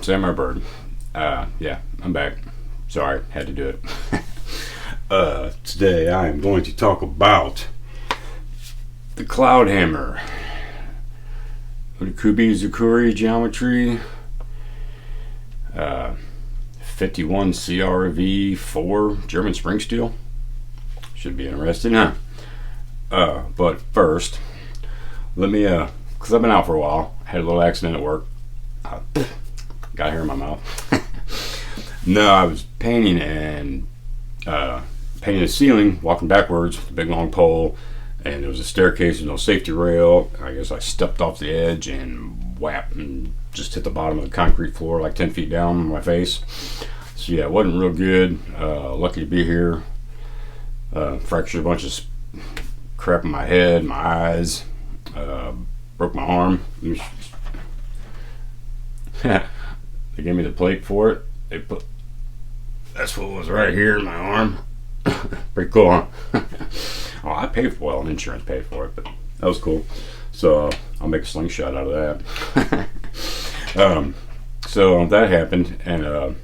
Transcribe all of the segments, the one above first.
Samurai Byrd. Yeah, I'm back. Sorry, had to do it. Today I am going to talk about the CloudHammer. Urikubi Zukuri geometry. 51 CRV4 German spring steel. Should be interesting, huh? But first, let me, because I've been out for a while. I had a little accident at work. Got hair in my mouth. No, I was painting and painting the ceiling, walking backwards with a big long pole, and there was a staircase with no safety rail. I guess I stepped off the edge and whap, and just hit the bottom of the concrete floor like 10 feet down on my face. So yeah, it wasn't real good. Lucky to be here. Fractured a bunch of crap in my head, my eyes, broke my arm. They gave me the plate for it. They put, that's what was right here in my arm. Pretty cool, huh? Oh, I paid for it. Well, insurance paid for it, but that was cool. So I'll make a slingshot out of that. So that happened, and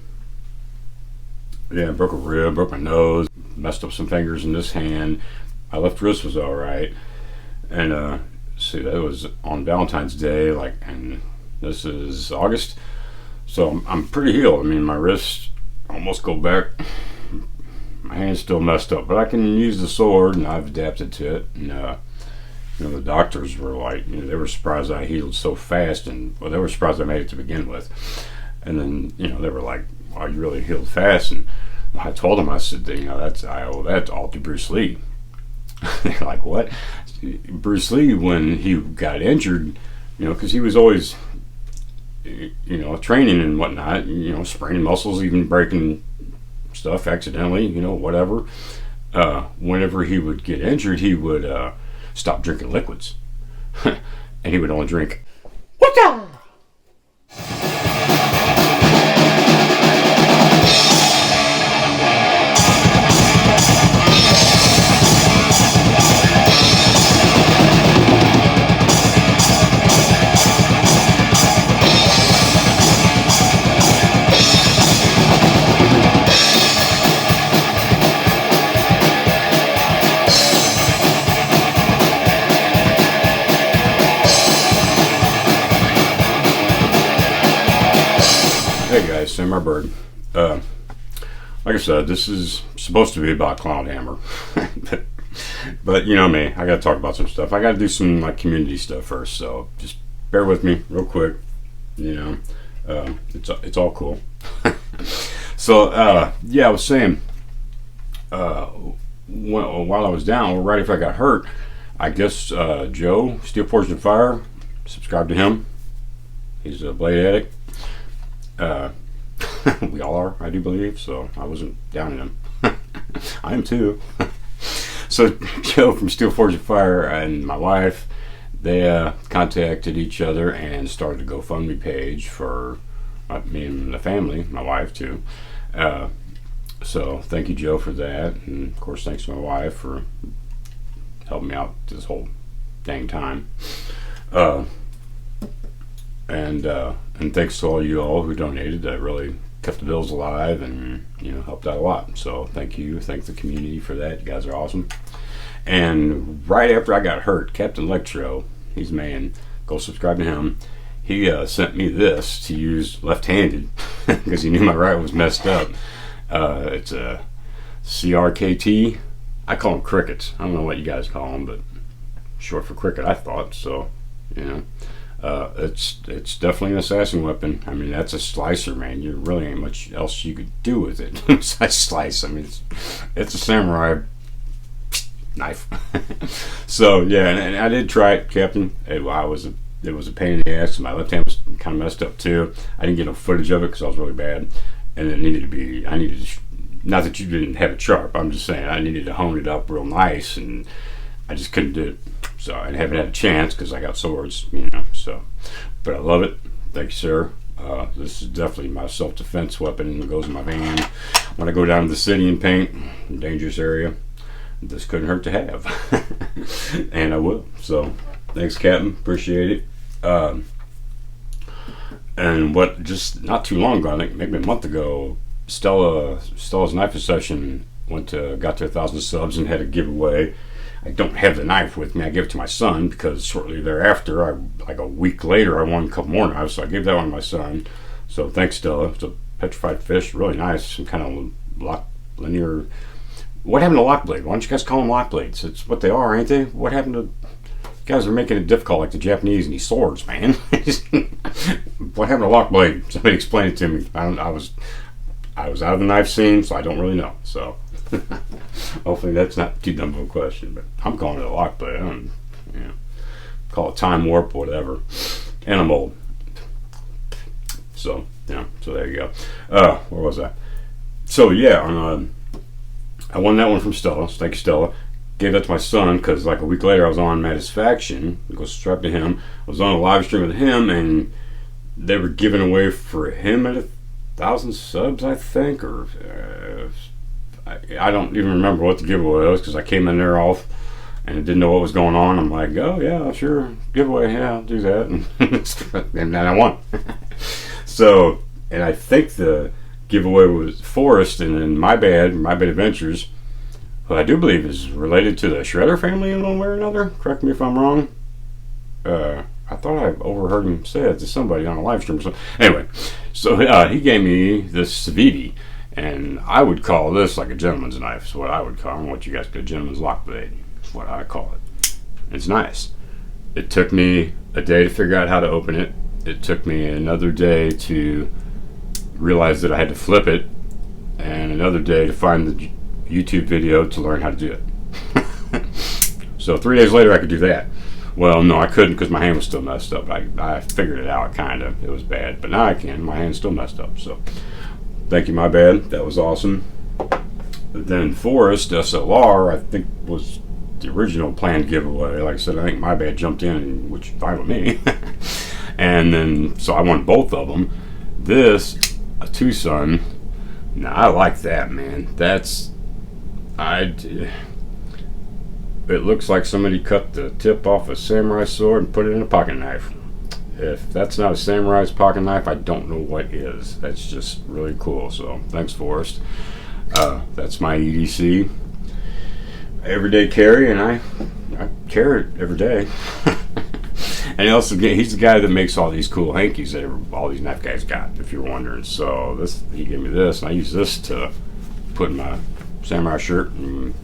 yeah, broke a rib, broke my nose, messed up some fingers in this hand. My left wrist was all right, and see, that was on Valentine's Day, and this is August. So I'm pretty healed. I mean, my wrists almost go back. My hand's still messed up, but I can use the sword, and I've adapted to it. And the doctors were like, they were surprised I healed so fast, and well, they were surprised I made it to begin with. And then, they were like, "Wow, you really healed fast." And I told them, I said, I owe that all to Bruce Lee. They're like, "What?" Bruce Lee, when he got injured, because he was always training and whatnot, spraining muscles, even breaking stuff accidentally, whatever. Whenever he would get injured, he would stop drinking liquids. And he would only drink water. Hey guys, Samurai Byrd. Like I said, this is supposed to be about CloudHammer. but you know me, I gotta talk about some stuff. I gotta do some community stuff first, so just bear with me real quick. It's all cool. So yeah, I was saying, while I was down, right after I got hurt, I guess Joe, Steel Forged and Fire, subscribe to him. He's a blade addict. We all are, I do believe, so I wasn't down in him. I am too. So Joe from Steel Forged and Fire and my wife, they contacted each other and started a GoFundMe page for me and the family, my wife too. So thank you, Joe, for that, and of course thanks to my wife for helping me out this whole dang time. And thanks to all you all who donated. That really kept the bills alive and helped out a lot. So thank you, thank the community for that. You guys are awesome. And right after I got hurt, Captain Electro, he's a man. Go subscribe to him. He sent me this to use left-handed because he knew my right was messed up. It's a CRKT. I call them crickets. I don't know what you guys call them, but short for cricket, I thought. So it's definitely an assassin weapon. I mean, that's a slicer, man. You really ain't much else you could do with it besides slice. I mean, it's a samurai knife. So yeah, and I did try it, Captain. It was a pain in the ass. My left hand was kind of messed up too. I didn't get no footage of it because I was really bad, and it needed to be. Not that you didn't have it sharp. I'm just saying I needed to hone it up real nice, and I just couldn't do it. So I haven't had a chance because I got swords, So, but I love it. Thank you, sir. This is definitely my self-defense weapon. It goes in my van when I go down to the city and paint in a dangerous area. This couldn't hurt to have, and I will. So, thanks, Captain. Appreciate it. And what, just not too long ago, I think maybe a month ago, Stella's knife session got to 1,000 subs and had a giveaway. I don't have the knife with me. I gave it to my son because shortly thereafter, like a week later, I won a couple more knives, so I gave that one to my son. So thanks, Stella. It's a petrified fish, really nice. Some kind of linear. What happened to lock blade? Why don't you guys call them lock blades? It's what they are, ain't they? What happened to... Guys are making it difficult like the Japanese and these swords, man. What happened to lock blade? Somebody explain it to me. I was out of the knife scene, so I don't really know. So hopefully that's not too dumb of a question, but I'm calling it a lock blade. I don't, call it time warp, whatever. And I'm old. So yeah, so there you go. Where was I? So yeah, I won that one from Stella. So thank you, Stella. Gave that to my son because like a week later I was on Mattisfaction. Go subscribe to him. I was on a live stream with him, and they were giving away for him at 1,000 subs, I think, or I don't even remember what the giveaway was because I came in there off and didn't know what was going on. I'm like, oh yeah, sure, giveaway, yeah, I'll do that, and then I won. So, and I think the giveaway was Forrest, and then MyBadd Adventures, who I do believe is related to the Shredder family in one way or another. Correct me if I'm wrong. I thought I overheard him say it to somebody on a live stream. So anyway, so he gave me this Saviti, and I would call this like a gentleman's knife. Is what I would call it. What you guys call a gentleman's lock blade. That's what I call it. It's nice. It took me a day to figure out how to open it. It took me another day to realize that I had to flip it, and another day to find the YouTube video to learn how to do it. So 3 days later I could do that. Well, no, I couldn't because my hand was still messed up. I figured it out, kind of. It was bad, but now I can. My hand's still messed up. So thank you, MyBadd. That was awesome. But then ForrestSLR, I think, was the original planned giveaway. Like I said, I think MyBadd jumped in, which is fine with me. And then, so I won both of them. This, a Tucson. Now, I like that, man. It looks like somebody cut the tip off a samurai sword and put it in a pocket knife. If that's not a samurai's pocket knife, I don't know what is. That's just really cool. So thanks, Forrest. That's my EDC everyday carry, and I carry it every day. And he's the guy that makes all these cool hankies that all these knife guys got, if you're wondering. So he gave me this, and I use this to put in my samurai shirt and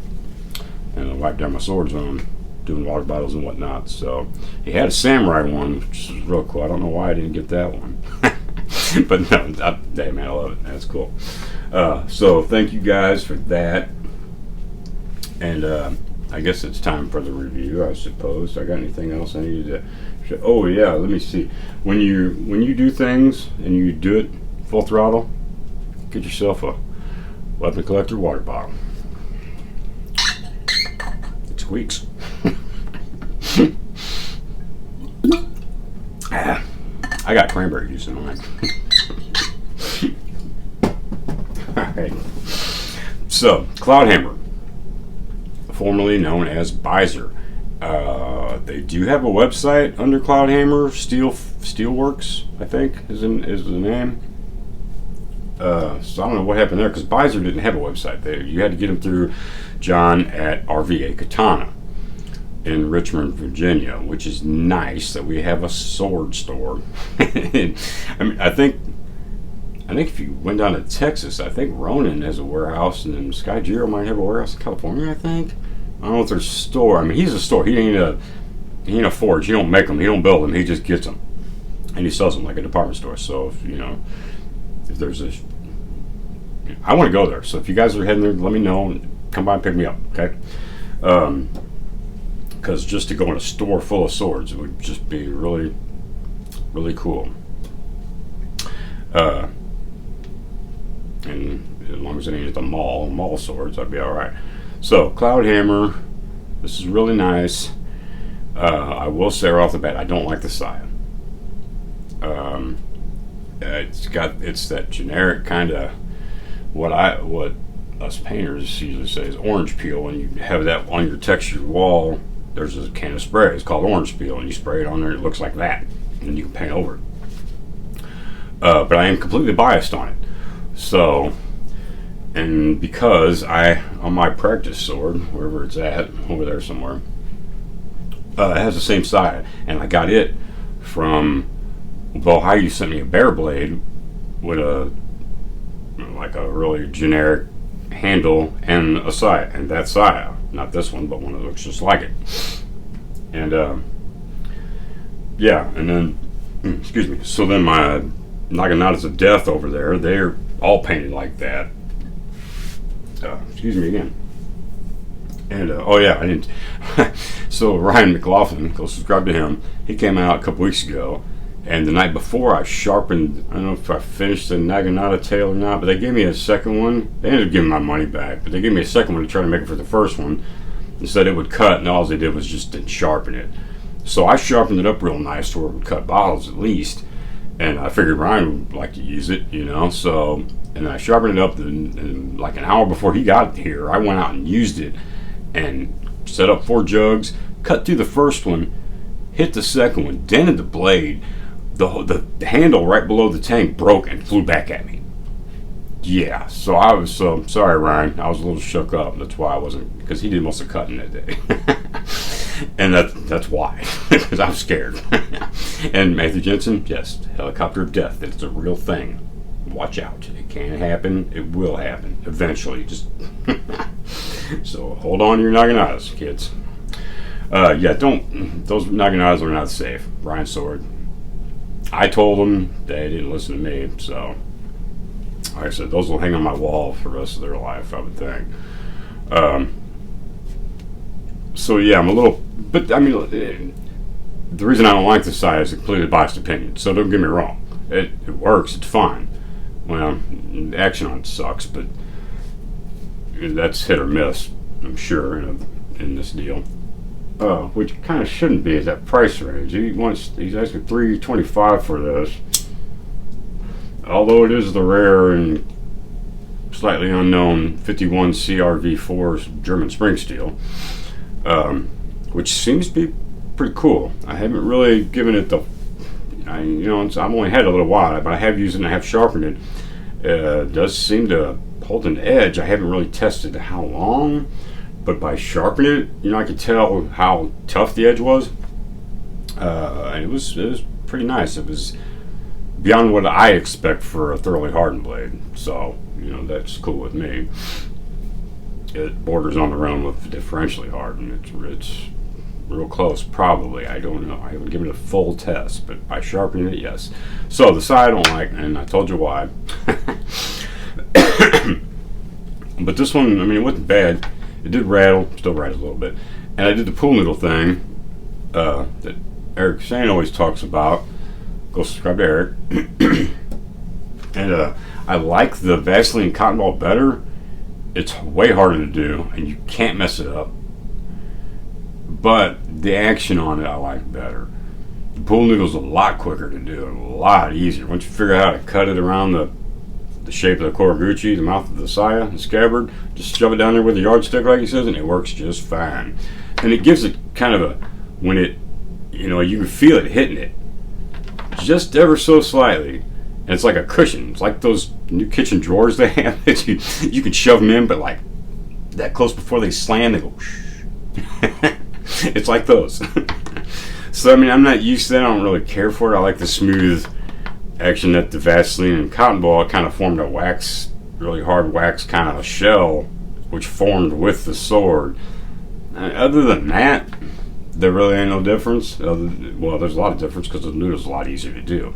wipe down my swords on, doing water bottles and whatnot. So he had a samurai one, which is real cool. I don't know why I didn't get that one. But no, hey man, I love it. That's cool. So thank you guys for that. And I guess it's time for the review, I suppose. I got anything else I need to show? Oh yeah, let me see. When you do things and you do it full throttle, get yourself a weapon collector water bottle. It squeaks. I got cranberry juice in mine. Alright. So, CloudHammer, formerly known as Byzer. They do have a website under CloudHammer. Steelworks, I think, is the name. So I don't know what happened there because Byzer didn't have a website. You had to get them through John at RVA Katana in Richmond, Virginia, which is nice that we have a sword store. I mean, I think if you went down to Texas, I think Ronin has a warehouse, and then Sky Giro might have a warehouse in California, I think. I don't know if there's a store. I mean, he's a store. He ain't a forge. He don't make them. He don't build them. He just gets them, and he sells them like a department store. So if there's I want to go there. So if you guys are heading there, let me know and come by and pick me up. Okay. Because just to go in a store full of swords would just be really, really cool. And as long as it ain't at the mall swords, I'd be all right. So CloudHammer, this is really nice. I will say right off the bat, I don't like the side. It's that generic kind of what us painters usually say is orange peel. When you have that on your textured wall, there's a can of spray. It's called orange peel, and you spray it on there, and it looks like that, and you can paint over it. but I am completely biased on it. So, and because on my practice sword, wherever it's at, over there somewhere, it has the same side, and I got it from Bohai. Sent me a bear blade with a really generic handle and a saya, and that saya, not this one, but one that looks just like it. And yeah, and then excuse me. So then my Naganatas of Death over there, they're all painted like that. Excuse me again. And oh yeah, I didn't. So Ryan McLaughlin, go subscribe to him. He came out a couple weeks ago, and the night before I sharpened. I don't know if I finished the Naginata tail or not, but they gave me a second one. They ended up giving my money back, but they gave me a second one to try to make it for the first one, and said it would cut, and all they did was just didn't sharpen it. So I sharpened it up real nice to where it would cut bottles at least, and I figured Ryan would like to use it, you know. So, and I sharpened it up, and like an hour before he got here, I went out and used it, and set up 4 jugs, cut through the first one, hit the second one, dented the blade. The handle right below the tank broke and flew back at me. Yeah, so I was sorry, Ryan. I was a little shook up. That's why I wasn't, because he did most of the cutting that day, and that's why, because I was scared. And Matthew Jensen, yes, helicopter of death. It's a real thing. Watch out. It can happen. It will happen eventually. Just so hold on to your Naganatas, kids. Yeah, those Naganatas are not safe. Ryan's sword. I told them, they didn't listen to me, so like I said, those will hang on my wall for the rest of their life, I would think. So yeah, I'm a little, but I mean, the reason I don't like this side is a completely biased opinion, so don't get me wrong. It works, it's fine. Well, the action on it sucks, but that's hit or miss, I'm sure, in this deal. Which kind of shouldn't be at that price range. He's asking $325 for this, although it is the rare and slightly unknown 51 CRV4 German spring steel, which seems to be pretty cool. I haven't really given it I've only had it a little while, but I have used it and I have sharpened it. It does seem to hold an edge. I haven't really tested how long, but by sharpening it, I could tell how tough the edge was. And it was pretty nice. It was beyond what I expect for a thoroughly hardened blade. So, that's cool with me. It borders on the realm of differentially hardened. It's real close, probably. I don't know. I haven't given it a full test, but by sharpening it, yes. So the side I don't like, and I told you why. But this one, it wasn't bad. It did rattle, still rattles a little bit. And I did the pool noodle thing that Eric Husayn always talks about. Go subscribe to Eric. And I like the Vaseline cotton ball better. It's way harder to do, and you can't mess it up. But the action on it I like better. The pool noodle's a lot quicker to do, and a lot easier. Once you figure out how to cut it around the shape of the Koraguchi, the mouth of the saya, the scabbard, just shove it down there with a yardstick like he says, and it works just fine. And it gives it kind of when it, you can feel it hitting it just ever so slightly, and it's like a cushion. It's like those new kitchen drawers they have that you can shove them in, but like that close before they slam, they go shh. It's like those. So I'm not used to that. I don't really care for it. I like the smooth action that the Vaseline and cotton ball kind of formed a wax, really hard wax kind of a shell, which formed with the sword. Other than that, there really ain't no difference. Well, there's a lot of difference because the noodle's a lot easier to do.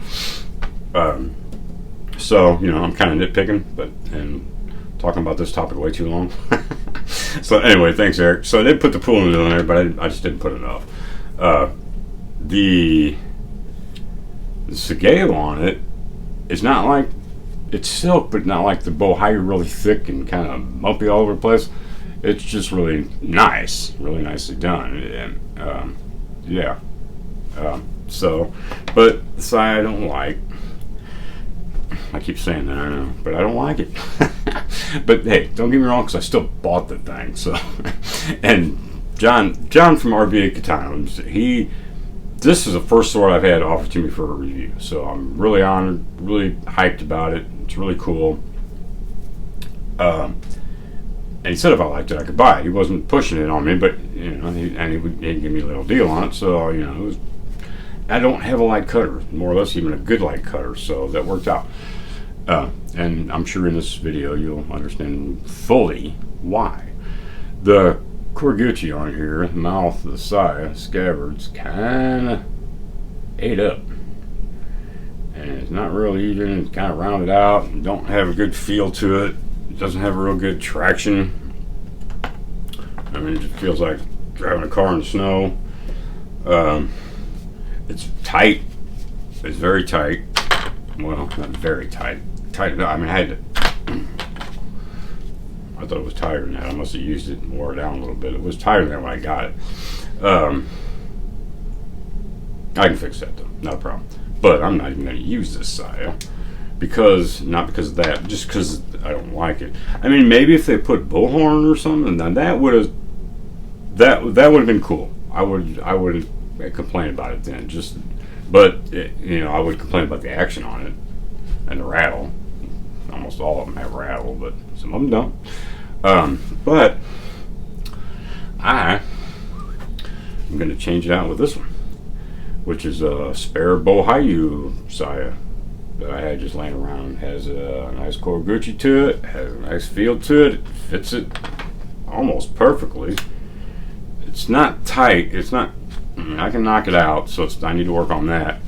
So I'm kind of nitpicking, and talking about this topic way too long. So anyway, thanks, Eric. So I did put the pool noodle in there, but I just didn't put enough. The scale on it is not like, it's silk, but not like the Bohai, really thick and kind of bumpy all over the place. It's just really nice, really nicely done. And yeah. So, but the side I don't like. I keep saying that, I know, but I don't like it. But hey, don't get me wrong, because I still bought the thing. So, and John from RVA Katana, this is the first sword I've had offered to me for a review, so I'm really honored, really hyped about it. It's really cool. And he said if I liked it, I could buy it. He wasn't pushing it on me, but he would give me a little deal on it. So I don't have a light cutter, more or less even a good light cutter, so that worked out. And I'm sure in this video you'll understand fully why. The Koguchi on here, the mouth, the side, scabbards, kind of ate up. And it's not real even, it's kind of rounded out, and don't have a good feel to it. It doesn't have a real good traction. I mean, it just feels like driving a car in the snow. It's tight. It's very tight. Well, not very tight. Tight enough. I mean, I thought it was tighter than that. I must have used it and wore it down a little bit. It was tighter than that when I got it. I can fix that though, not a problem. But I'm not even going to use this side not because of that, just because I don't like it. I mean, maybe if they put bullhorn or something, then that would have been cool. I would complain about it then. But I would complain about the action on it and the rattle. Almost all of them have rattle, but some of them don't. But I'm going to change it out with this one, which is a spare Bohayu saya that I had just laying around. It has a nice Koguchi to it, has a nice feel to it. It fits it almost perfectly. It's not tight. It's not. I mean, I can knock it out, so I need to work on that.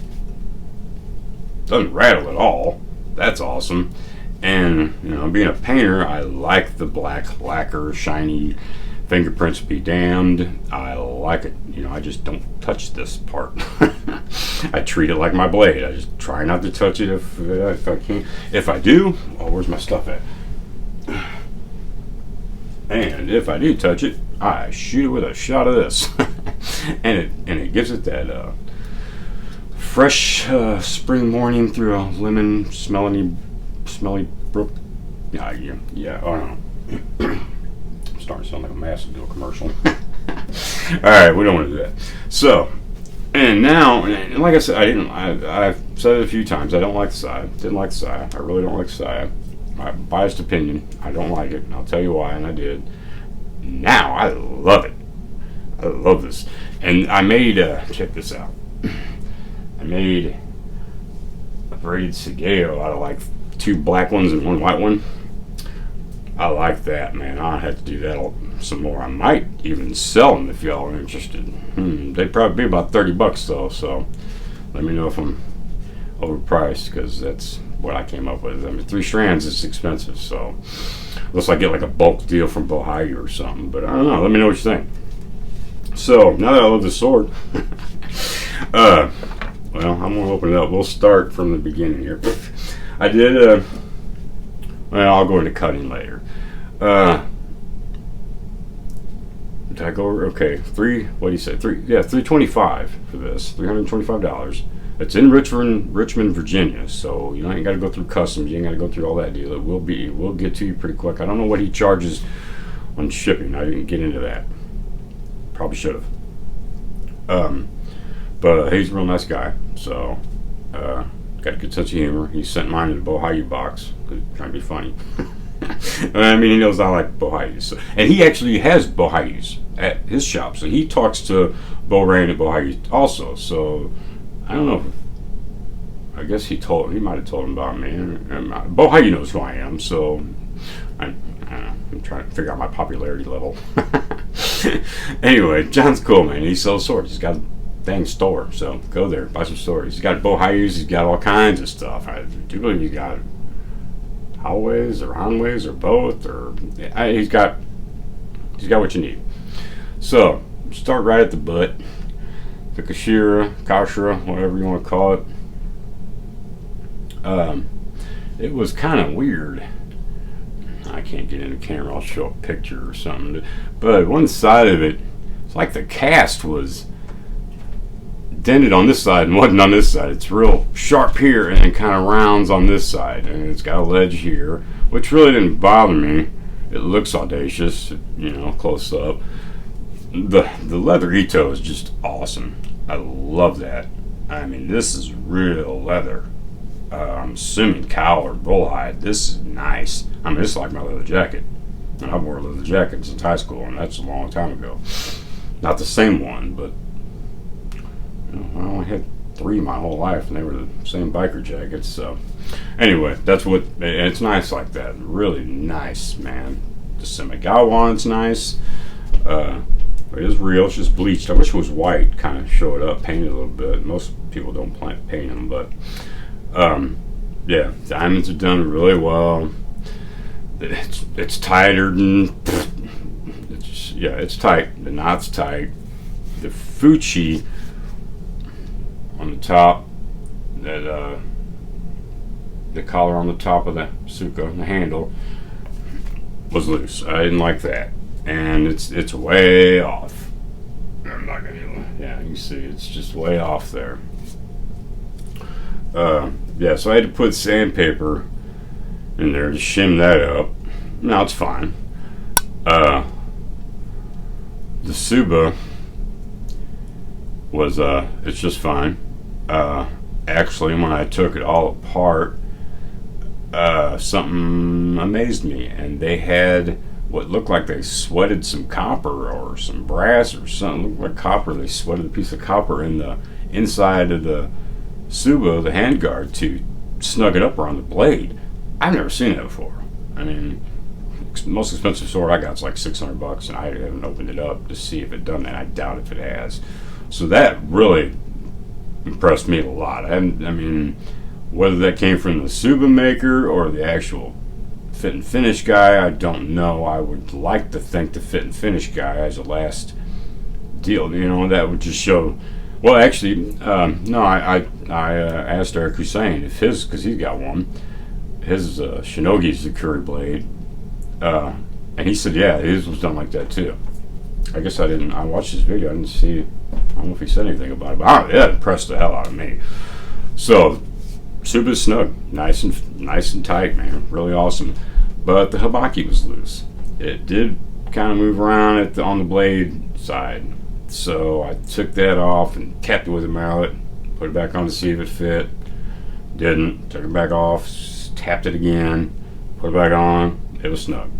It doesn't rattle at all. That's awesome. And being a painter, I like the black lacquer, shiny fingerprints be damned. I like it. I just don't touch this part. I treat it like my blade. I just try not to touch it if I can. If I do, where's my stuff at? And if I do touch it, I shoot it with a shot of this. and it gives it that fresh spring morning through a lemon smelly brook. Yeah. Oh no. I'm starting to sound like a massive deal commercial. All right, we don't want to do that. So, and now, and like I said, I've said it a few times. I don't like the side. Didn't like the side. I really don't like the side. My biased opinion. I don't like it. And I'll tell you why. And I did. Now I love it. I love this. And I made. Check this out. I made a braided Sageo out of like 2 black ones and 1 white one. I like that, man. I'll have to do that some more. I might even sell them if y'all are interested. They'd probably be about $30 though, so let me know if I'm overpriced, because that's what I came up with. I mean, 3 strands is expensive, so unless I get like a bulk deal from Bohayu or something. But I don't know. Let me know what you think. So now that I love the sword, well, I'm gonna open it up. We'll start from the beginning here. I did. Well, I'll go into cutting later. Did I go over? Okay, what do you say? $325 for this. $325. It's in Richmond, Virginia. So you ain't got to go through customs. You ain't got to go through all that deal. We'll get to you pretty quick. I don't know what he charges on shipping. I didn't get into that. Probably should have. But he's a real nice guy. So got a good sense of humor. He sent mine in a Bohayu box. Trying to be funny. I mean, he knows I like Bohayus. So, and he actually has Bohayus at his shop. So he talks to Bo Rain at Bohayu also. So I don't know. I guess he might have told him about me. Bohayu knows who I am. So I'm trying to figure out my popularity level. Anyway, John's cool, man. He sells swords. He's got a dang store. So go there, buy some swords. He's got Bohayus. He's got all kinds of stuff. I do believe he's got Howways or Hanways or both, or he's got what you need. So start right at the butt, the Kashira, whatever you want to call it. It was kind of weird. I can't get in the camera. I'll show a picture or something. But one side of it, it's like the cast was dented on this side and wasn't on this side. It's real sharp here and then kind of rounds on this side, and it's got a ledge here, which really didn't bother me. It looks audacious, close up. The leather Ito is just awesome. I love that. I mean, this is real leather. I'm assuming cow or bullhide. This is nice. I mean, this is like my leather jacket. And I've worn leather jackets since high school, and that's a long time ago. Not the same one, but I only had 3 my whole life, and they were the same biker jackets. So, anyway, that's what. And it's nice like that. Really nice, man. The Semigawa's nice. It is real. It's just bleached. I wish it was white. Kind of show it up, paint it a little bit. Most people don't paint them, but yeah, diamonds are done really well. It's tighter than. It's tight. The knot's tight. The Fuchi on the top, that the collar on the top of the Suka, the handle, was loose. I didn't like that, and it's way off. I'm not gonna. Yeah, you can see it's just way off there. Yeah, so I had to put sandpaper in there to shim that up. Now it's fine. The Suba was it's just fine. Actually, when I took it all apart, something amazed me, and they had what looked like they sweated some copper or some brass or something. It looked like copper. They sweated a piece of copper in the inside of the Suba, the handguard, to snug it up around the blade. I've never seen that before. I mean, the most expensive sword I got is like $600, and I haven't opened it up to see if it done that. I doubt if it has. So that really impressed me a lot. I mean, whether that came from the Suba maker or the actual fit and finish guy, I don't know. I would like to think the fit and finish guy has a last deal. You know, that would just show. Well, actually, no. I asked Eric Husayn if his, because he's got one. His Shinogi's the Curry blade, and he said, yeah, his was done like that too. I guess I didn't. I watched his video. I didn't see. I don't know if he said anything about it, but it impressed the hell out of me. So, super snug, nice and tight, man, really awesome. But the Habaki was loose. It did kind of move around on the blade side, so I took that off and kept it with a mallet. Put it back on to see if it fit. Didn't. Took it back off. Tapped it again. Put it back on. It was snug.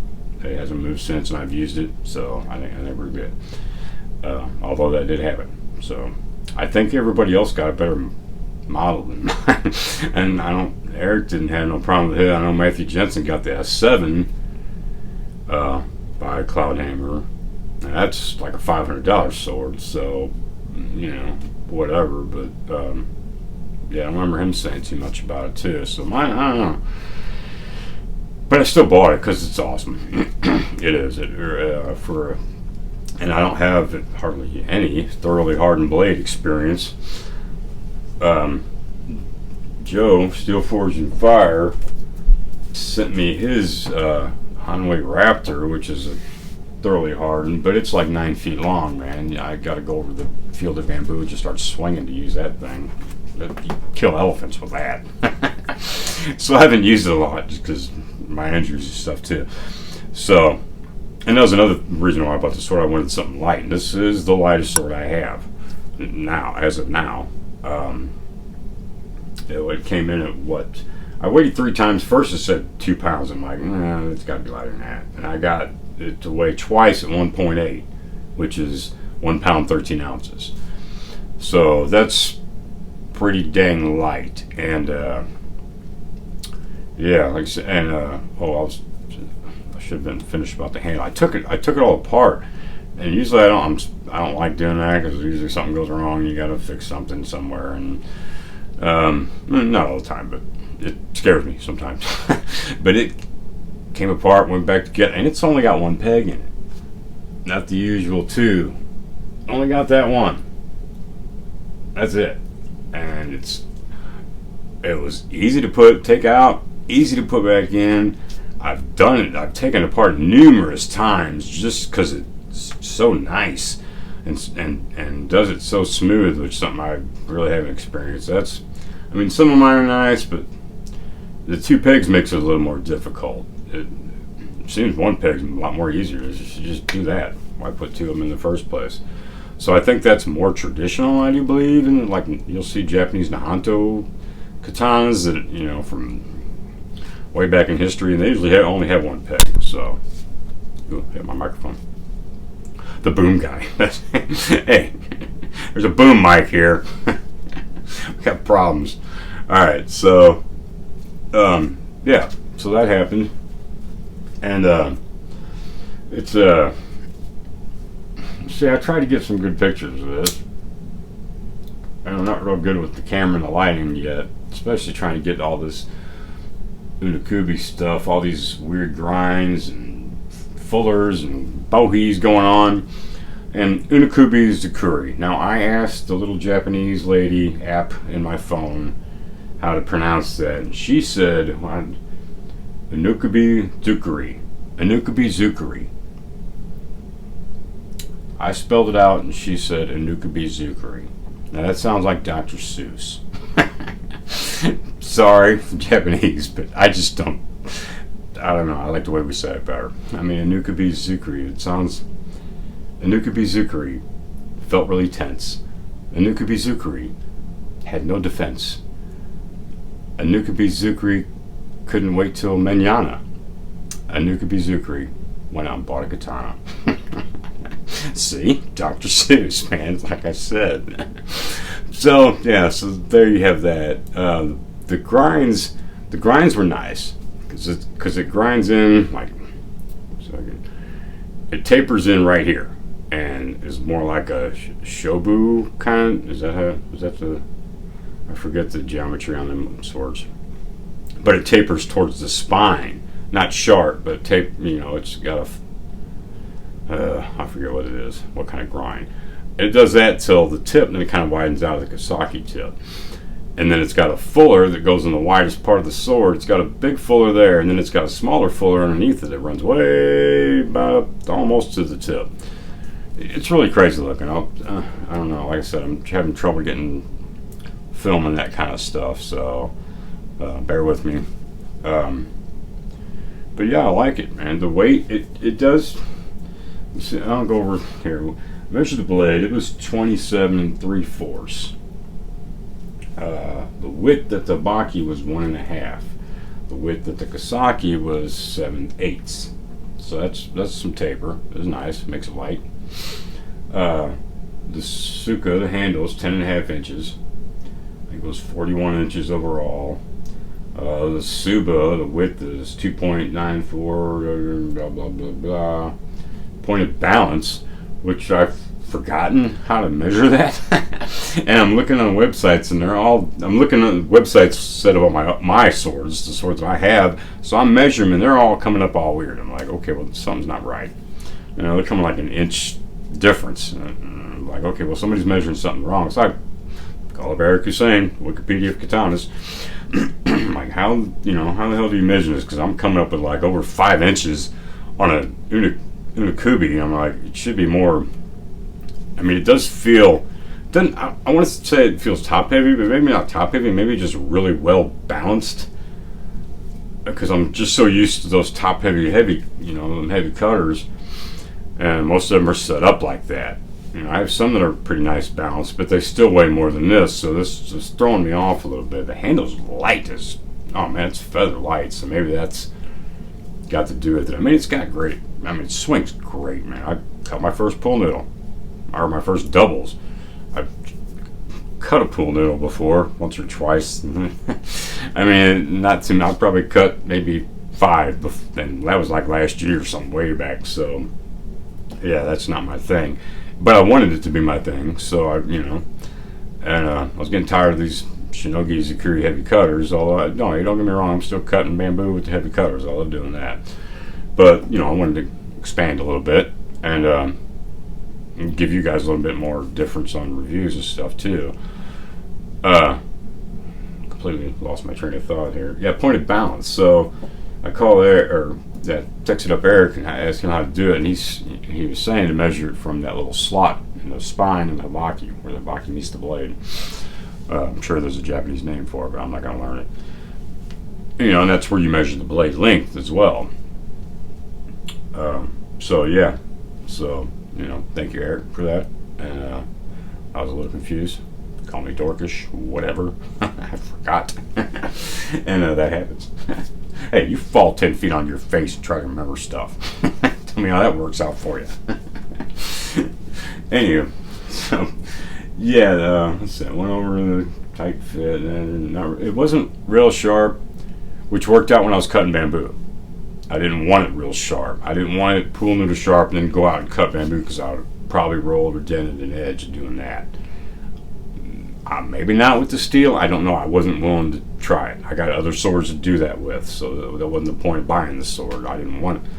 It hasn't moved since, and I've used it, so I think I never did. Although that did happen. So I think everybody else got a better model than mine. And Eric didn't have no problem with it. I know Matthew Jensen got the S7 by CloudHammer. And that's like a $500 sword, so, you know, whatever. But, yeah, I don't remember him saying too much about it, too. So mine, I don't know. But I still bought it because it's awesome. It is. And I don't have hardly any thoroughly hardened blade experience. Joe, Steel Forge and Fire, sent me his Hanwei Raptor, which is a thoroughly hardened, but it's like 9 feet long, man. I got to go over the field of bamboo and just start swinging to use that thing. You kill elephants with that. So I haven't used it a lot just because my injuries and stuff too. So, and that was another reason why I bought the sword. I wanted something light, and this is the lightest sword I have now, as of now. It came in at what? I weighed it 3 times. First it said 2 pounds. I'm like, it's got to be lighter than that. And I got it to weigh twice at 1.8, which is 1 pound 13 ounces. So that's pretty dang light. And yeah, like I said, and I should have been finished about the handle. I took it all apart, and usually I don't like doing that because usually something goes wrong. You got to fix something somewhere, and not all the time, but it scares me sometimes. But it came apart, went back together, and it's only got 1 peg in it, not the usual 2. Only got that one. That's it, and it was easy to take out, easy to put back in. I've done it. I've taken it apart numerous times just because it's so nice and does it so smooth, which is something I really haven't experienced. I mean, some of mine are nice, but the 2 pegs makes it a little more difficult. It seems 1 peg's a lot more easier. You should just do that. Why put 2 of them in the first place? So I think that's more traditional, I do believe, and like you'll see Japanese Nahanto katanas that, you know, from way back in history, and they usually only have one peg. So, ooh, hit my microphone. The boom guy. Hey, there's a boom mic here. We got problems. All right, so yeah, so that happened, and it's see, I tried to get some good pictures of this, and I'm not real good with the camera and the lighting yet, especially trying to get all this Unakubi stuff, all these weird grinds and fullers and bohis going on. And Unakubi Zukuri. Now, I asked the little Japanese lady app in my phone how to pronounce that, and she said Unakubi Zukuri. Unakubi Zukuri. I spelled it out, and she said Unakubi Zukuri. Now, that sounds like Dr. Seuss. Sorry, Japanese, but I just don't. I don't know. I like the way we say it better. I mean, Unakubi Zukuri. It sounds. Unakubi Zukuri felt really tense. Unakubi Zukuri had no defense. Unakubi Zukuri couldn't wait till Manana. Unakubi Zukuri went out and bought a katana. See? Dr. Seuss, man, like I said. So, yeah, so there you have that. The grinds were nice. Because it grinds in, like, it tapers in right here. And is more like a shobu kind. Is that the? I forget the geometry on them swords. But it tapers towards the spine, not sharp, but it's got a. I forget what it is. What kind of grind? It does that till the tip, and then it kind of widens out like a Kasaki tip. And then it's got a fuller that goes in the widest part of the sword. It's got a big fuller there, and then it's got a smaller fuller underneath it that runs way about almost to the tip. It's really crazy looking. I don't know. Like I said, I'm having trouble filming that kind of stuff, so bear with me. But yeah, I like it, man. The weight, it does. See, I'll go over here. Measure the blade. It was 27 3/4. The width at the Baki was 1.5. The width at the Kasaki was 7/8. So that's some taper. It was nice. Makes it light. The Suka, the handle, is 10.5 inches. I think it was 41 inches overall. The Suba, the width is 2.94, blah, blah, blah, blah. Point of balance, which I've forgotten how to measure that. And I'm looking on websites, and I'm looking at websites set about my swords, the swords I have, so I'm measuring them, and they're all coming up all weird. I'm like, okay, well, something's not right. You know, they're coming like an inch difference. I'm like, okay, well, somebody's measuring something wrong. So I call up Eric Husayn, Wikipedia of katanas. I'm like, how the hell do you measure this? Because I'm coming up with like over 5 inches on a Unakubi. I'm like, it should be more. I mean, it does feel. I want to say it feels top heavy, but maybe not top heavy. Maybe just really well balanced. Because I'm just so used to those top heavy, them heavy cutters, and most of them are set up like that. You know, I have some that are pretty nice balanced, but they still weigh more than this, so this is throwing me off a little bit. The handle's light as, oh man, it's feather light, so maybe that's got to do with it. I mean, it's got great. I mean, it swings great, man. I cut my first pull noodle, or my first doubles. I've cut a pull noodle before, once or twice. I mean, not too. I've probably cut maybe 5, and that was like last year or something, way back. So, yeah, that's not my thing. But I wanted it to be my thing, so I was getting tired of these Shinogi Zukuri heavy cutters. Although, no, don't get me wrong, I'm still cutting bamboo with the heavy cutters. I love doing that. But, I wanted to expand a little bit and give you guys a little bit more difference on reviews and stuff, too. Completely lost my train of thought here. Yeah, point of balance. So I called texted up Eric and I asked him how to do it, and he was saying to measure it from that little slot in the spine of the Baki, where the Baki meets the blade. I'm sure there's a Japanese name for it, but I'm not going to learn it. And that's where you measure the blade length as well. So yeah, thank you, Eric, for that. and I was a little confused. Call me dorkish, whatever. I forgot. And that happens. Hey, you fall 10 feet on your face and try to remember stuff. Tell me how that works out for you. Anyway, so yeah, let's see, I went over the tight fit, and it wasn't real sharp, which worked out when I was cutting bamboo. I didn't want it real sharp. I didn't want it pool noodle sharp and then go out and cut bamboo, because I would have probably rolled or dented an edge doing that. Maybe not with the steel. I don't know. I wasn't willing to try it. I got other swords to do that with, so that wasn't the point of buying the sword. I didn't want it.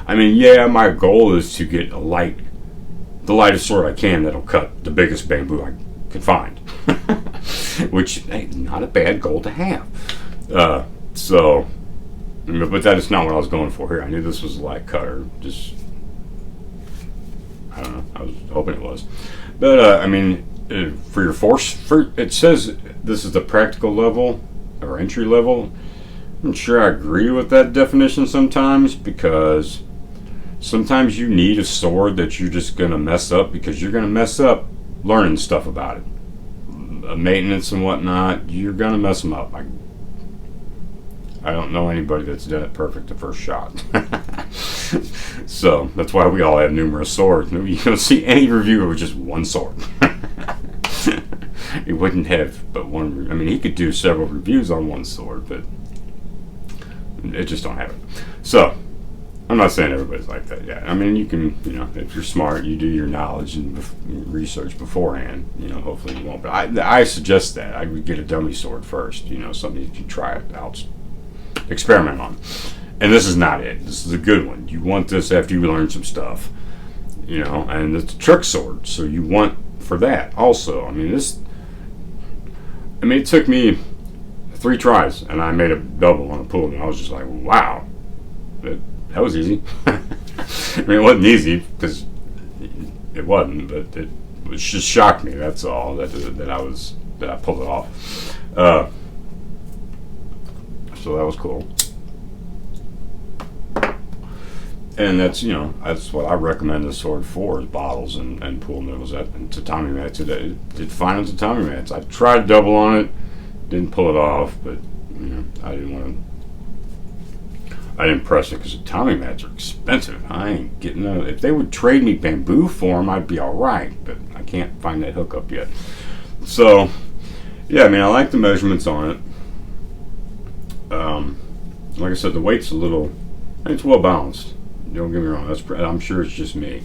I mean, yeah, my goal is to get the lightest sword I can that'll cut the biggest bamboo I can find. Which, hey, not a bad goal to have. So, but that is not what I was going for here. I knew this was a light cutter. Just, I don't know. I was hoping it was. But, I mean, for your it says this is the practical level, or entry level. I'm sure I agree with that definition sometimes, because sometimes you need a sword that you're just going to mess up, because you're going to mess up learning stuff about it. Maintenance and whatnot, you're going to mess them up. I don't know anybody that's done it perfect the first shot. So that's why we all have numerous swords. You don't see any reviewer with just one sword. He wouldn't have but one. I mean, he could do several reviews on one sword, but it just don't happen. So I'm not saying everybody's like that yet. I mean, you can, if you're smart, you do your knowledge and research beforehand. Hopefully you won't. But I suggest that I would get a dummy sword first. Something you can try it out, experiment on. And this is not it. This is a good one. You want this after you learn some stuff. And it's a trick sword, so you want for that also. I mean, it took me 3 tries, and I made a double on a pull, and I was just like, wow, that was easy. I mean, it wasn't easy, because it wasn't, but it just shocked me. That's all that I pulled it off. So that was cool. And that's what I recommend the sword for, is bottles and pool noodles and tatami mats. It did fine on tatami mats. I tried double on it, didn't pull it off, but I didn't press it, because tatami mats are expensive. I ain't getting those. If they would trade me bamboo for them, I'd be all right, but I can't find that hookup yet. So yeah, I mean, I like the measurements on it. Like I said, the weight's it's well balanced. Don't get me wrong. I'm sure it's just me.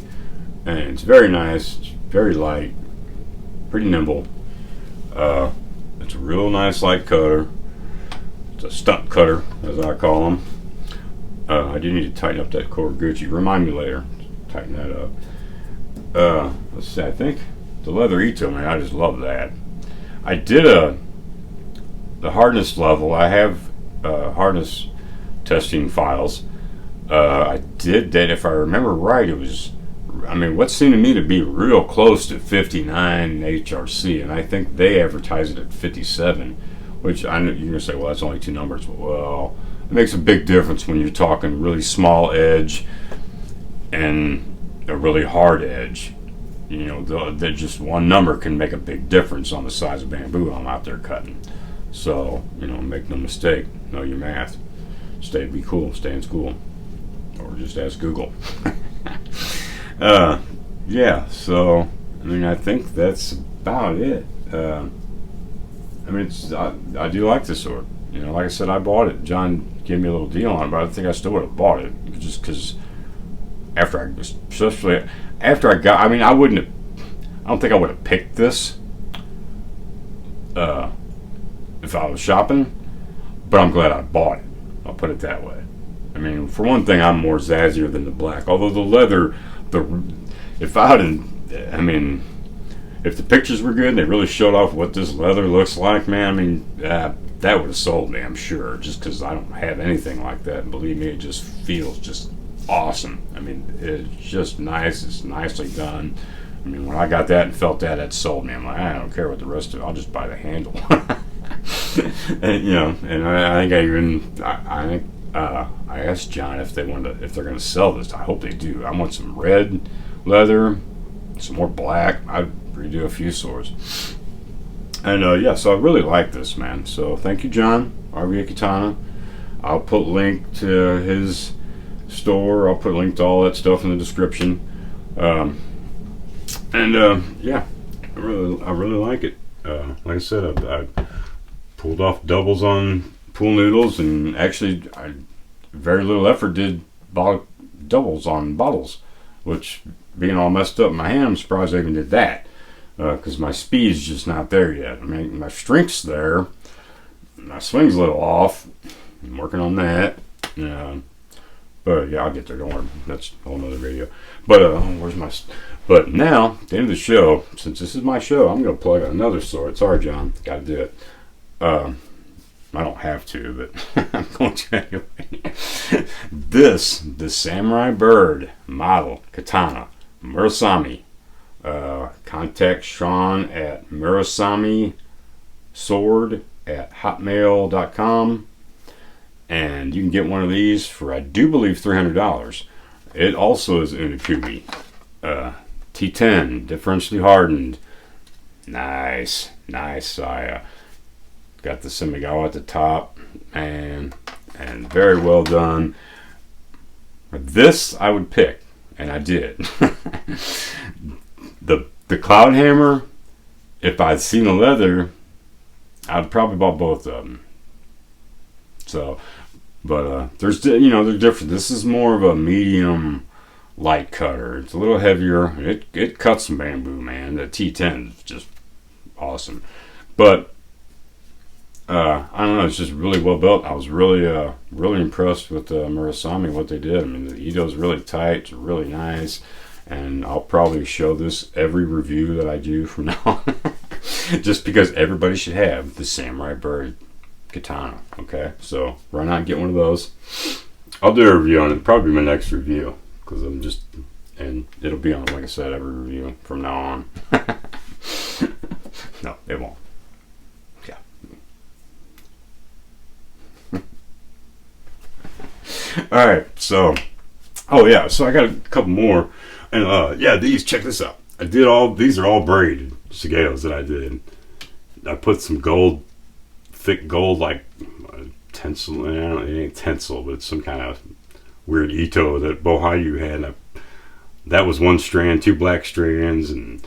And it's very nice. It's very light. Pretty nimble. It's a real nice light cutter. It's a stunt cutter, as I call them. I do need to tighten up that Koraguchi. Remind me later. Tighten that up. Let's see. I think the leather Ito, man, I just love that. I did the hardness level. I have hardness testing files. I did that, if I remember right, it was, what seemed to me to be real close to 59 HRC, and I think they advertise it at 57, which I know you're going to say, well, that's only 2 numbers. Well, it makes a big difference when you're talking really small edge and a really hard edge. That just one number can make a big difference on the size of bamboo I'm out there cutting. So, make no mistake, know your math. Be cool, stay in school. Or just ask Google. Yeah, so I think that's about it. I do like this sword. Like I said, I bought it. John gave me a little deal on it, but I think I still would have bought it, just because I don't think I would have picked this if I was shopping, but I'm glad I bought it. I'll put it that way. For one thing, I'm more zazzier than the black. Although the leather, if the pictures were good and they really showed off what this leather looks like, man, that would have sold me, I'm sure. Just because I don't have anything like that. And believe me, it just feels just awesome. It's just nice. It's nicely done. When I got that and felt that, it sold me. I'm like, I don't care what the rest of it. I'll just buy the handle. And I think I asked John if they're going to sell this. I hope they do. I want some red leather, some more black. I'd redo a few swords. And yeah, so I really like this, man. So thank you, John, RVA Katana. I'll put a link to his store. I'll put a link to all that stuff in the description. Yeah, I really like it. Like I said, I pulled off doubles on pool noodles, and actually, very little effort did doubles on bottles, which, being all messed up in my hand, I'm surprised I even did that. Because my speed's just not there yet. I mean, my strength's there. My swing's a little off. I'm working on that. But yeah, I'll get there. Don't worry. That's a whole nother video. But where's my? But now, at the end of the show, since this is my show, I'm gonna plug another sword. Sorry, John. Got to do it. I don't have to, but I'm going to anyway. The Samurai Byrd model katana, murasame. Contact Shewan at murasame-sword at hotmail.com, and you can get one of these for, I do believe, $300. It also is Unikubi, T10 differentially hardened. Nice. I got the Semigawa at the top, and very well done. This I would pick, and I did. The CloudHammer, if I'd seen the leather, I'd probably bought both of them. So, but they're different. This is more of a medium light cutter. It's a little heavier. It cuts some bamboo, man. The T10 is just awesome. But I don't know. It's just really well built. I was really impressed with Murasame, what they did. I mean, the Ito's really tight. It's really nice. And I'll probably show this every review that I do from now on. Just because everybody should have the Samurai Byrd katana. Okay, so run out and get one of those. I'll do a review on it. Probably my next review, because and it'll be on, like I said, every review from now on. No, it won't. Yeah. All right, so so I got a couple more. And yeah, check this out. These are all braided Shigeos that I did. I put some thick gold, like tencel. It ain't tencel, but it's some kind of weird Ito that Bohayu had. That was one strand, 2 black strands, and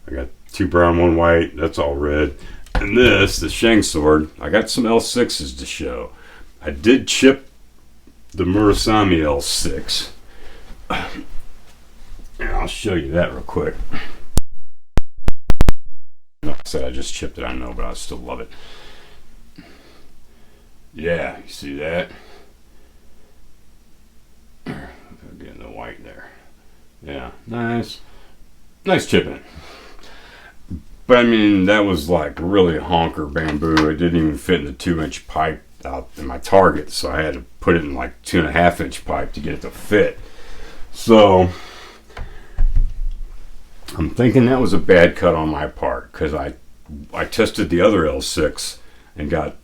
I got 2 brown, 1 white. That's all red. And the Shang sword, I got some L6s to show. I did chip the Murasame L6. And I'll show you that real quick. Like I said, I just chipped it, I know, but I still love it. Yeah, you see that? Getting the white there. Yeah, nice chipping. But I mean, that was like really honker bamboo. It didn't even fit in the 2-inch pipe out in my target, so I had to put it in like 2.5-inch pipe to get it to fit. So I'm thinking that was a bad cut on my part, because I tested the other L6 and got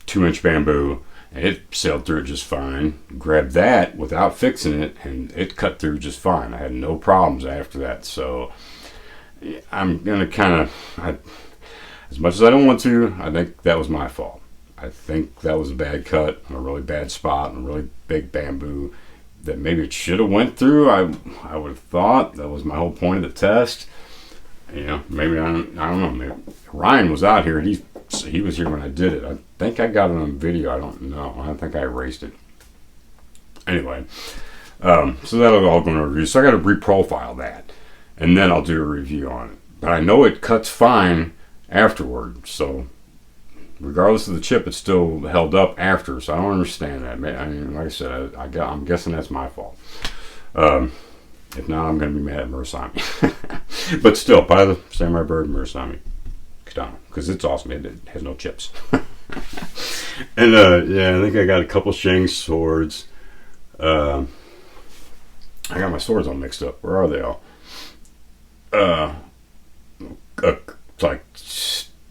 2-inch bamboo, and it sailed through it just fine. Grabbed that without fixing it, and it cut through just fine. I had no problems after that. So I'm gonna kind of, as much as I don't want to, I think that was my fault. I think that was a bad cut, a really bad spot, and a really big bamboo that maybe it should have went through. I would have thought that was my whole point of the test. You know, maybe I don't know. Maybe Ryan was out here. He was here when I did it. I think I got it on video. I don't know. I think I erased it. Anyway, so that'll all go in a review. So I got to reprofile that, and then I'll do a review on it. But I know it cuts fine afterward. So regardless of the chip, it's still held up after. So I don't understand that. I mean, like I said, I'm guessing that's my fault. If not, I'm going to be mad at Murasame. But still, buy the Samurai Byrd Murasame Katana, because it's awesome. It has no chips. And yeah, I think I got a couple Shang swords. I got my swords all mixed up. Where are they all? Like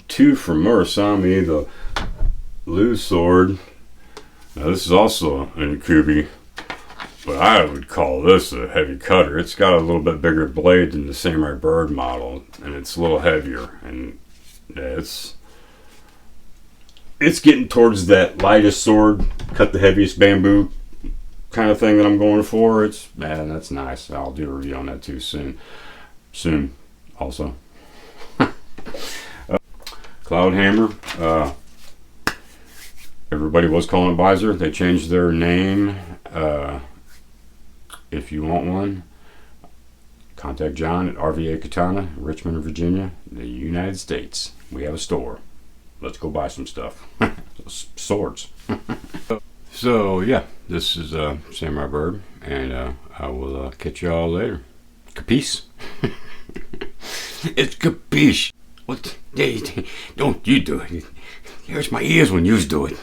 2 from Murasame, the Liu sword. Now this is also in Kubi. but I would call this a heavy cutter. It's got a little bit bigger blade than the Samurai Byrd model, and it's a little heavier, and yeah, it's getting towards that lightest sword, cut the heaviest bamboo kind of thing that I'm going for. It's, man, that's nice. I'll do a review on that too soon also. CloudHammer, everybody was calling it Byzer. They changed their name. If you want one, contact John at RVA Katana, Richmond, Virginia, the United States. We have a store. Let's go buy some stuff. Swords. So yeah, this is Samurai Byrd, and I will catch y'all later. Capiche? It's capiche. What? Don't you do it. It hurts my ears when you do it.